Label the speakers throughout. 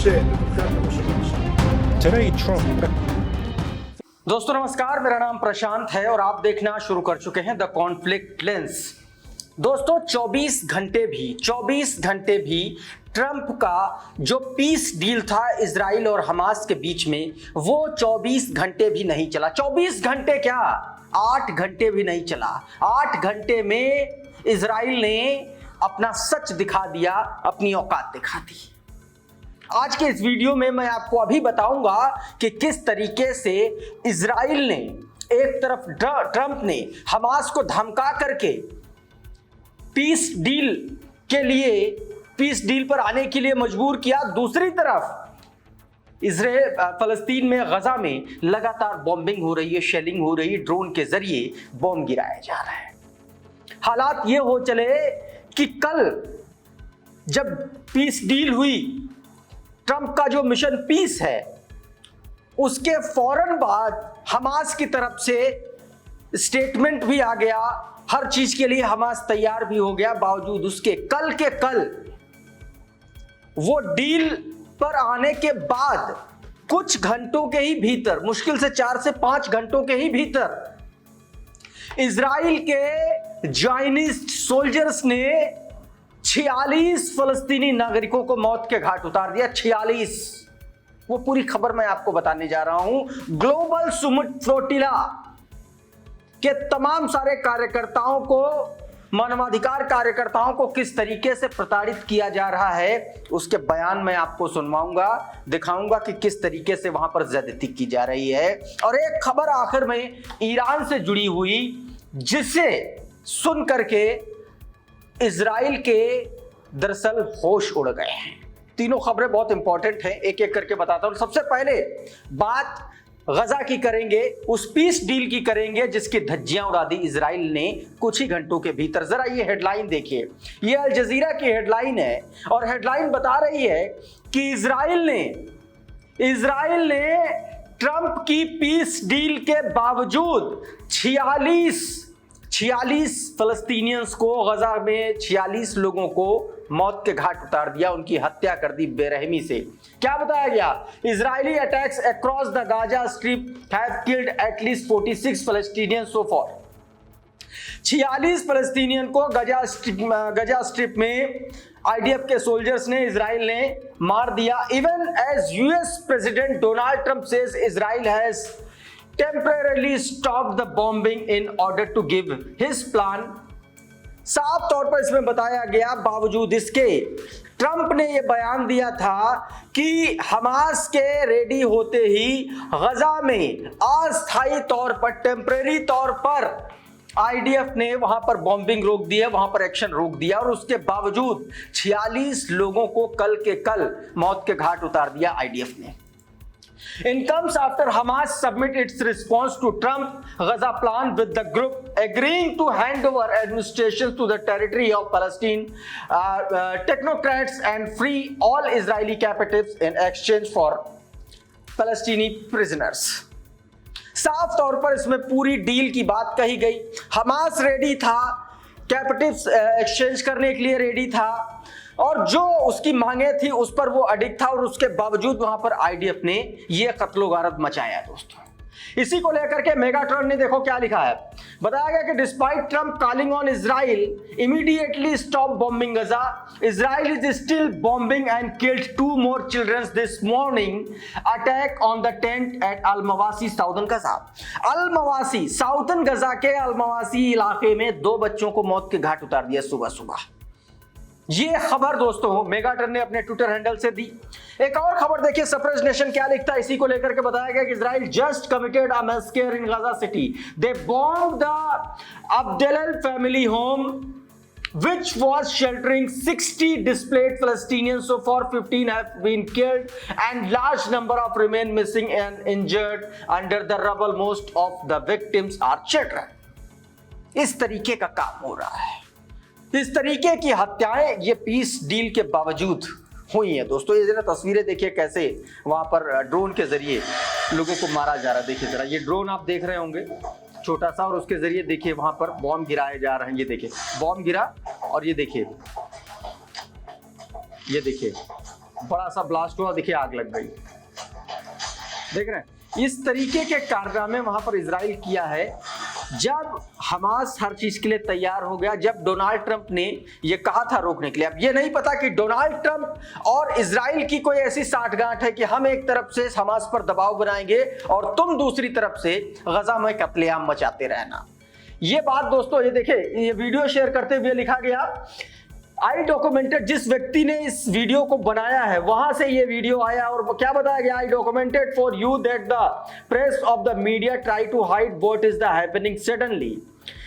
Speaker 1: Today, Trump.
Speaker 2: दोस्तों नमस्कार, मेरा नाम प्रशांत है और आप देखना शुरू कर चुके हैं द कॉन्फ्लिक्ट लेंस। दोस्तों 24 घंटे भी ट्रंप का जो पीस डील था इजराइल और हमास के बीच में, वो 24 घंटे भी नहीं चला। 24 घंटे क्या, 8 घंटे भी नहीं चला। 8 घंटे में इजराइल ने अपना सच दिखा दिया, अपनी औकात दिखा दी। आज के इस वीडियो में मैं आपको अभी बताऊंगा कि किस तरीके से इजराइल ने, एक तरफ ट्रंप ने हमास को धमका करके पीस डील पर आने के लिए मजबूर किया। दूसरी तरफ इजराइल फलस्तीन में, गजा में लगातार बॉम्बिंग हो रही है, शेलिंग हो रही है, ड्रोन के जरिए बॉम्ब गिराया जा रहा है। हालात ये हो चले कि कल जब पीस डील हुई, ट्रंप का जो मिशन पीस है, उसके फौरन बाद हमास की तरफ से स्टेटमेंट भी आ गया। हर चीज के लिए हमास तैयार भी हो गया। बावजूद उसके कल के कल वो डील पर आने के बाद कुछ घंटों के ही भीतर, मुश्किल से 4 से 5 घंटों के ही भीतर, इजराइल के ज़ायनिस्ट सोल्जर्स ने 46 फलस्तीनी नागरिकों को मौत के घाट उतार दिया। 46। वो पूरी खबर मैं आपको बताने जा रहा हूं। ग्लोबल सुमिट फ्लोटिला के तमाम सारे कार्यकर्ताओं को, मानवाधिकार कार्यकर्ताओं को किस तरीके से प्रताड़ित किया जा रहा है, उसके बयान मैं आपको सुनवाऊंगा, दिखाऊंगा कि किस तरीके से वहां पर ज्यादती की जा रही है। और एक खबर आखिर में ईरान से जुड़ी हुई, जिसे सुन करके इजराइल के दरअसल होश उड़ गए हैं। तीनों खबरें बहुत इंपॉर्टेंट हैं, एक एक करके बताता हूं। सबसे पहले बात गजा की करेंगे, उस पीस डील की करेंगे जिसकी धज्जियां उड़ा दी इजराइल ने कुछ ही घंटों के भीतर। जरा ये हेडलाइन देखिए, ये अल जजीरा की हेडलाइन है और हेडलाइन बता रही है कि इजराइल ने ट्रंप की पीस डील के बावजूद 46 फलस्तीनियंस को, गजा में 46 लोगों को मौत के घाट उतार दिया, उनकी हत्या कर दी बेरहमी से। क्या बताया गया? Israeli attacks across the Gaza strip have killed at least 46 Palestinians so far. 46 Palestinian को गजा स्ट्रिप में आईडीएफ के सोल्जर्स ने, इजराइल ने मार दिया। Even as US president Donald Trump says Israel has temporarily stopped the bombing in order to give his plan। साफ तौर पर इसमें बताया गया, बावजूद इसके ट्रंप ने यह बयान दिया था कि हमास के रेडी होते ही गजा में अस्थायी तौर पर, टेम्परेरी तौर पर आईडीएफ ने वहां पर बॉम्बिंग रोक दिया, वहां पर एक्शन रोक दिया, और उसके बावजूद 46 लोगों को कल के कल मौत के घाट उतार दिया आईडीएफ ने। In comes after Hamas submit its response to Trump Gaza plan, with the group agreeing to hand over administration to the territory of Palestine technocrats and free all Israeli captives in exchange for Palestinian prisoners। साफ तौर पर इसमें पूरी deal की बात कही गई। Hamas ready था, कैप्टिव्स एक्सचेंज करने के लिए रेडी था, और जो उसकी मांगे थी उस पर वो अडिग था, और उसके बावजूद वहां पर आईडीएफ ने ये कत्लो गारत मचाया। दोस्तों इसी को लेकर के मेगाट्रॉन ने देखो क्या लिखा है। बताया गया कि despite Trump calling on Israel immediately stop bombing Gaza, Israel is still bombing and killed 2 more children this morning attack on the tent at Al Mawasi southern Gaza. Al Mawasi, southern Gaza के Al मवासी इलाके में 2 बच्चों को मौत के घाट उतार दिया सुबह सुबह। ये खबर दोस्तों मेगाट्रॉन ने अपने ट्विटर हैंडल से दी। एक और खबर देखिए, सफरेज नेशन क्या लिखता है, इसी को लेकर के बताया गया कि Israel just committed a massacre in Gaza city, they bomb the Abdel family home which was sheltering 60 displaced Palestinians. So far 15 have been killed and large number of remain missing and injured under the rubble. Most of the victims are children। इस तरीके का काम हो रहा है, इस तरीके की हत्याएं ये पीस डील के बावजूद हुई है। दोस्तों ये जरा तस्वीरें देखिए कैसे वहां पर ड्रोन के जरिए लोगों को मारा जा रहा है। देखिए जरा, ये ड्रोन आप देख रहे होंगे छोटा सा, और उसके जरिए देखिए वहां पर बॉम्ब गिराए जा रहे हैं। ये देखिए बॉम्ब गिरा, और ये देखिए बड़ा सा ब्लास्ट हुआ, देखिए आग लग गई। देख रहे हैं इस तरीके के कारनामे वहां पर इजराइल किया है। जब हमास हर चीज के लिए तैयार हो गया, जब डोनाल्ड ट्रंप ने ये कहा था रोकने के लिए, अब ये नहीं पता कि डोनाल्ड ट्रंप और इजराइल की कोई ऐसी साठगांठ है कि हम एक तरफ से हमास पर दबाव बनाएंगे और तुम दूसरी तरफ से गजा में कत्लेआम मचाते रहना। ये बात दोस्तों, ये देखे, ये वीडियो शेयर करते हुए लिखा गया, आई डॉक्यूमेंटेड, जिस व्यक्ति ने इस वीडियो को बनाया है वहां से ये वीडियो आया और क्या बताया गया, I documented for you that the press of the media try to hide what is the happening suddenly.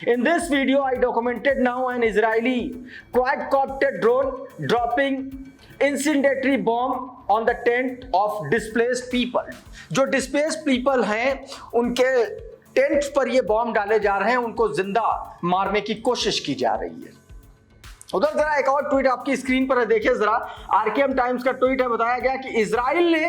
Speaker 2: In this video, I documented now an Israeli quadcopter drone dropping incendiary bomb on the tent of displaced people. जो displaced people हैं उनके tent पर ये bomb डाले जा रहे हैं, उनको जिंदा मारने की कोशिश की जा रही है। उधर जरा एक और ट्वीट आपकी स्क्रीन पर देखिए जरा, आरकेएम टाइम्स का ट्वीट है, बताया गया कि इजराइल ने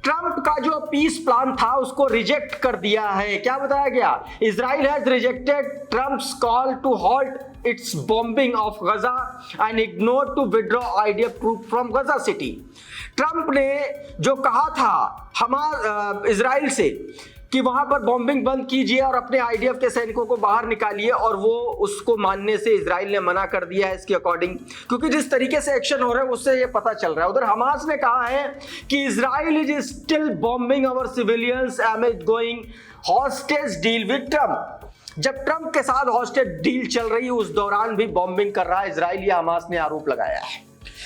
Speaker 2: ट्रंप का जो पीस प्लान था उसको रिजेक्ट कर दिया है। क्या बताया गया, Israel has rejected Trump's call to halt its bombing of Gaza and ignore to withdraw IDF troop from Gaza city. Trump ने जो कहा था इजराइल से कि वहां पर बॉम्बिंग बंद कीजिए और अपने आईडीएफ के सैनिकों को बाहर निकालिए, और वो उसको मानने से इजराइल ने मना कर दिया है इसके अकॉर्डिंग, क्योंकि जिस तरीके से एक्शन हो रहा है उससे ये पता चल रहा है। उधर हमास ने कहा है कि Israel is still bombing our civilians amid going hostage deal with Trump. जब ट्रंप के साथ हॉस्टेज डील चल रही है उस दौरान भी बॉम्बिंग कर रहा है इजराइल, या हमास ने आरोप लगाया है।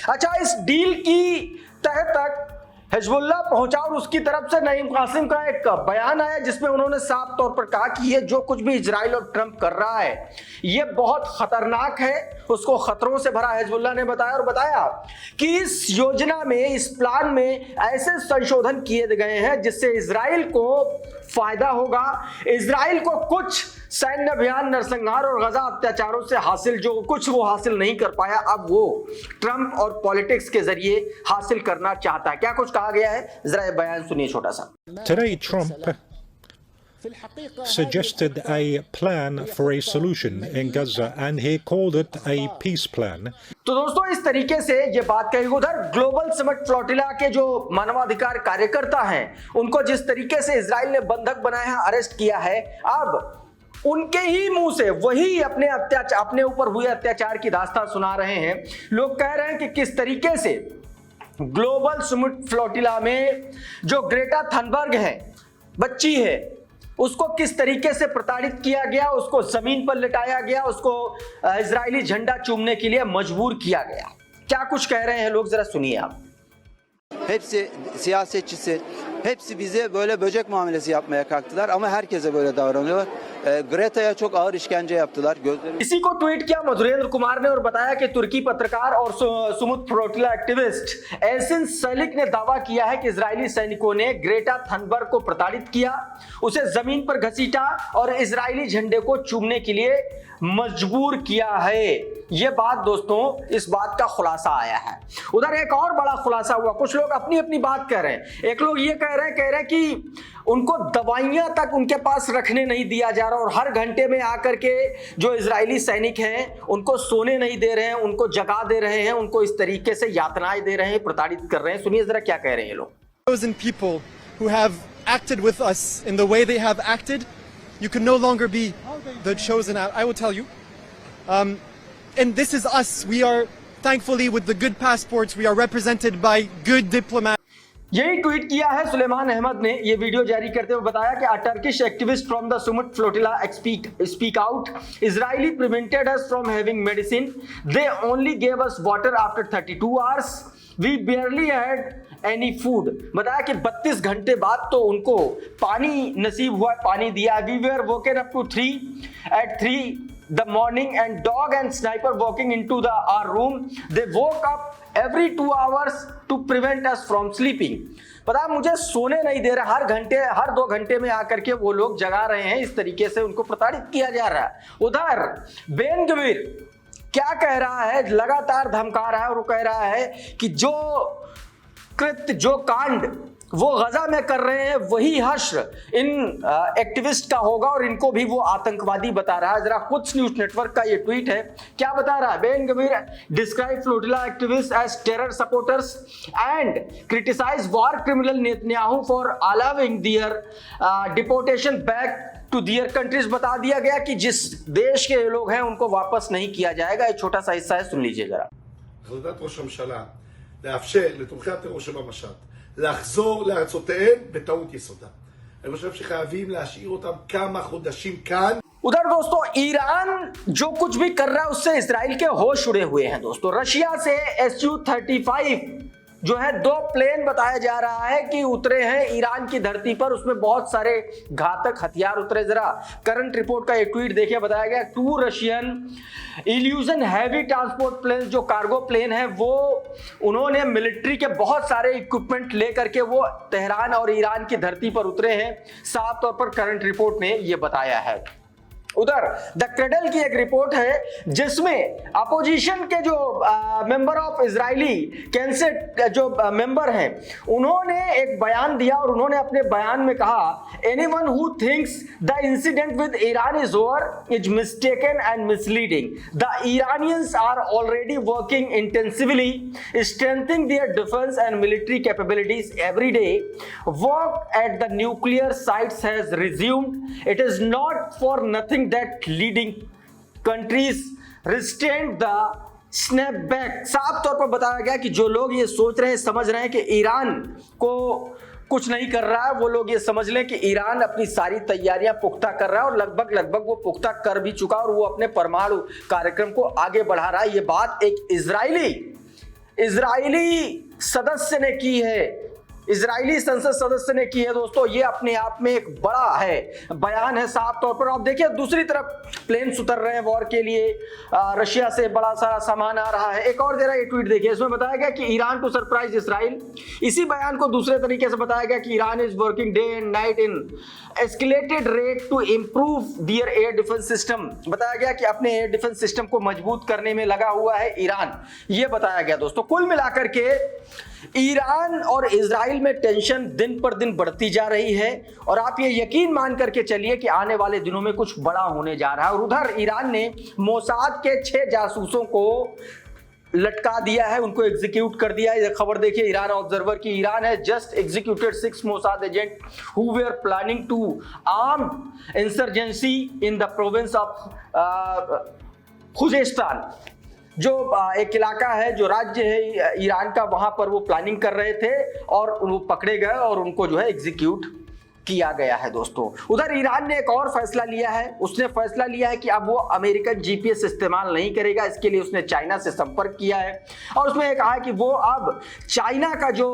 Speaker 2: अच्छा, इस डील की तह तक हिजबुल्ला पहुंचा और उसकी तरफ से नईम कासिम का एक बयान आया जिसमें उन्होंने साफ तौर पर कहा कि ये जो कुछ भी इजराइल और ट्रंप कर रहा है ये बहुत खतरनाक है, उसको खतरों से भरा। हिजबुल्ला ने बताया और बताया कि इस योजना में, इस प्लान में ऐसे संशोधन किए गए हैं जिससे इजराइल को फायदा होगा। इजराइल को कुछ सैन्य अभियान, नरसंहार और गजा अत्याचारों से हासिल जो कुछ वो हासिल नहीं कर पाया, अब वो ट्रंप और पॉलिटिक्स के जरिए हासिल करना चाहता है। क्या कुछ कहा गया है, जरा ये बयान सुनिए छोटा सा।
Speaker 1: Today, Trump suggested a plan for a solution in Gaza, and he called it a peace plan.
Speaker 2: तो दोस्तों इस तरीके से ये बात कही। उधर ग्लोबल समिट फ्लोटिला के जो मानवाधिकार कार्यकर्ता हैं उनको जिस तरीके से इजराइल ने बंधक बनाया है, अरेस्ट किया है, अब उनके ही मुंह से वही अपने ऊपर हुए अत्याचार की दास्तान सुना रहे हैं। लोग कह रहे हैं कि किस तरीके से ग्लोबल समिट फ्लोटिला में जो ग्रेटा थनबर्ग है, बच्ची है, उसको किस तरीके से प्रताड़ित किया गया, उसको जमीन पर लिटाया गया, उसको इजरायली झंडा चूमने के लिए मजबूर किया गया। क्या कुछ कह रहे हैं लोग, जरा सुनिए आप।
Speaker 3: Hepsi siyasetçisi, hepsi bize böyle böcek muamelesi yapmaya kalktılar ama herkese böyle davranıyorlar. Greta'ya çok ağır işkence yaptılar.
Speaker 2: इसी को ट्वीट किया मधुरेंद्र कुमार ने और बताया कि तुर्की पत्रकार और सुमुद फ्लोटिला एक्टिविस्ट एसिन सलिक ने दावा किया है कि इजरायली सैनिकों ने ग्रेटा थनबर्ग को प्रताड़ित किया, उसे जमीन पर घसीटा और इजरायली झंडे को चूमने के लिए मजबूर किया है। यह बात दोस्तों, इस बात का खुलासा आया है। उधर एक और बड़ा खुलासा हुआ, कुछ लोग अपनी अपनी बात कह रहे हैं। एक लोग ये कह रहे हैं कि उनको दवाइयां तक उनके पास रखने नहीं दिया जा रहा और हर घंटे में आकर के जो इजरायली सैनिक हैं उनको सोने नहीं दे रहे हैं, उनको जगा दे रहे हैं, उनको इस तरीके से यातनाएं दे रहे हैं, प्रताड़ित कर रहे हैं। सुनिए जरा क्या कह रहे हैं ये लोग।
Speaker 4: Chosen people who have acted with us in the way they have acted, you can no longer be the chosen out. I will tell you. And this is us. We are thankfully with the good passports. We are represented by good diplomats.
Speaker 2: यही tweet किया है सुलेमान अहमद ने। ये video जारी करते हुए बताया कि a Turkish activist from the Summit Flotilla speak out. Israeli prevented us from having medicine. They only gave us water after 32 hours. We barely had any food. बताया कि 32 घंटे बाद तो उनको पानी नसीब हुआ, पानी दिया। We were woken up to 3 the morning and dog and sniper walking into our room. They woke up every 2 hours to prevent us from sleeping. पता है मुझे सोने नहीं दे रहा, हर 2 घंटे में आकर के वो लोग जगा रहे हैं, इस तरीके से उनको प्रताड़ित किया जा रहा है। उधर बेन गवीर क्या कह रहा है, लगातार धमका रहा है और वो कह रहा है कि जो कृत्य, जो कांड वो गजा में कर रहे हैं वही हश्र इन एक्टिविस्ट का होगा और इनको भी वो आतंकवादी बता रहा है। जरा कुछ न्यूज नेटवर्क का ये ट्वीट है, क्या बता रहा है? Ben Gvir describe flotilla activist as terror supporters and criticise war criminal Netanyahu for allowing their deportation back to their countries. बता दिया गया कि जिस देश के लोग हैं उनको वापस नहीं किया जाएगा। एक छोटा सा हिस्सा है, सुन लीजिए जरा।
Speaker 5: החלטת ראש הממשלה לאפשר לתומכי הטרור שבמשט לחזור לארצותיהם בטעות יסודה. אני חושב שחייבים להשאיר אותם כמה חודשים כאן.
Speaker 2: उधर दोस्तों ईरान जो कुछ भी कर रहा है उससे इजराइल के होश उड़े हुए हैं दोस्तों। रशिया से Su-35 जो है 2 प्लेन बताया जा रहा है कि उतरे हैं ईरान की धरती पर, उसमें बहुत सारे घातक हथियार उतरे। जरा करंट रिपोर्ट का एक ट्वीट देखिए, बताया गया 2 Russian Ilyushin heavy transport plane जो कार्गो प्लेन है वो उन्होंने मिलिट्री के बहुत सारे इक्विपमेंट लेकर के वो तेहरान और ईरान की धरती पर उतरे हैं, साफ तौर पर करंट रिपोर्ट ने ये बताया है। उधर द क्रेडल की एक रिपोर्ट है जिसमें अपोजिशन के जो मेंबर ऑफ इजरायली कैंसेट जो मेंबर हैं उन्होंने एक बयान दिया और उन्होंने अपने बयान में कहा, anyone who thinks the incident with Iran is over is mistaken and misleading. The Iranians are already working intensively strengthening their defence and military capabilities every day. Work at the nuclear sites has resumed. It is not for nothing that leading countries restrained the snapback। साफ तौर पर बताया गया कि जो लोग ये सोच रहे हैं, समझ रहे हैं कि ईरान को कुछ नहीं कर रहा है, वो लोग ये समझ लें कि ईरान अपनी सारी तैयारियां पुख्ता कर रहा है और लगभग वो पुख्ता कर भी चुका और वो अपने परमाणु कार्यक्रम को आगे बढ़ा रहा है। ये बात एक इजरायली सदस्य ने की है, इजरायली संसद सदस्य ने की है दोस्तों। ये अपने आप में एक बड़ा है बयान है साफ तौर पर। आप देखिए दूसरी तरफ प्लेन्स उतर रहे हैं वॉर के लिए, रशिया से बड़ा सारा सामान आ रहा है। एक और जरा ये ट्वीट देखिए, इसमें बताया गया कि ईरान टू सरप्राइज इसराइल। इसी बयान को दूसरे तरीके से बताया गया कि Iran is working day and night in escalated rate to improve their air defence system. बताया गया कि अपने एयर डिफेंस सिस्टम को मजबूत करने में लगा हुआ है ईरान, ये बताया गया दोस्तों। कुल मिलाकर के ईरान और इजराइल में टेंशन दिन पर दिन बढ़ती जा रही है और आप ये यकीन मान करके चलिए कि आने वाले दिनों में कुछ बड़ा होने जा रहा है। और उधर ईरान ने मोसाद के 6 जासूसों को लटका दिया है, उनको एग्जीक्यूट कर दिया है। ये खबर देखिए ईरान ऑब्जर्वर की, ईरान है just executed 6 Mossad agent who were planning to armed insurgency in the province of Khuzestan. जो एक इलाका है, जो राज्य है ईरान का, वहां पर वो प्लानिंग कर रहे थे और वो पकड़े गए और उनको जो है एग्जीक्यूट किया गया है दोस्तों। उधर ईरान ने एक और फैसला लिया है, उसने फैसला लिया है कि अब वो अमेरिकन जीपीएस इस्तेमाल नहीं करेगा। इसके लिए उसने चाइना से संपर्क किया है और उसमें कहा है कि वो अब चाइना का जो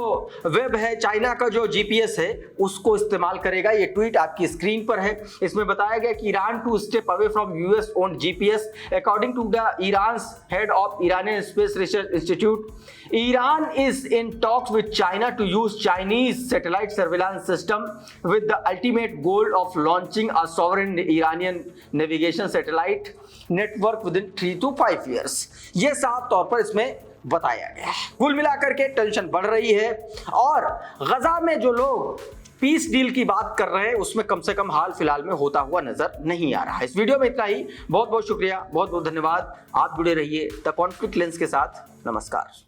Speaker 2: वेब है, चाइना का जो जीपीएस है उसको इस्तेमाल करेगा। ये ट्वीट आपकी स्क्रीन पर है। इसमें बताया गया कि Iran two step away from US owned GPS according to the Iran's head of Iranian space research institute. Iran is in talks with China to use Chinese satellite surveillance system with the ultimate goal of launching a sovereign Iranian navigation satellite network within 3 to 5 years। ये साफ तौर पर इसमें बताया गया है। कुल मिलाकर के टेंशन बढ़ रही है और गजा में जो लोग पीस डील की बात कर रहे हैं उसमें कम से कम हाल फिलहाल में होता हुआ नजर नहीं आ रहा है। इस वीडियो में इतना ही। बहुत बहुत शुक्रिया, बहुत बहुत धन्यवाद। आप जुड़े रहिए द कॉन्फ्लिक्ट लेंस के साथ। नमस्कार।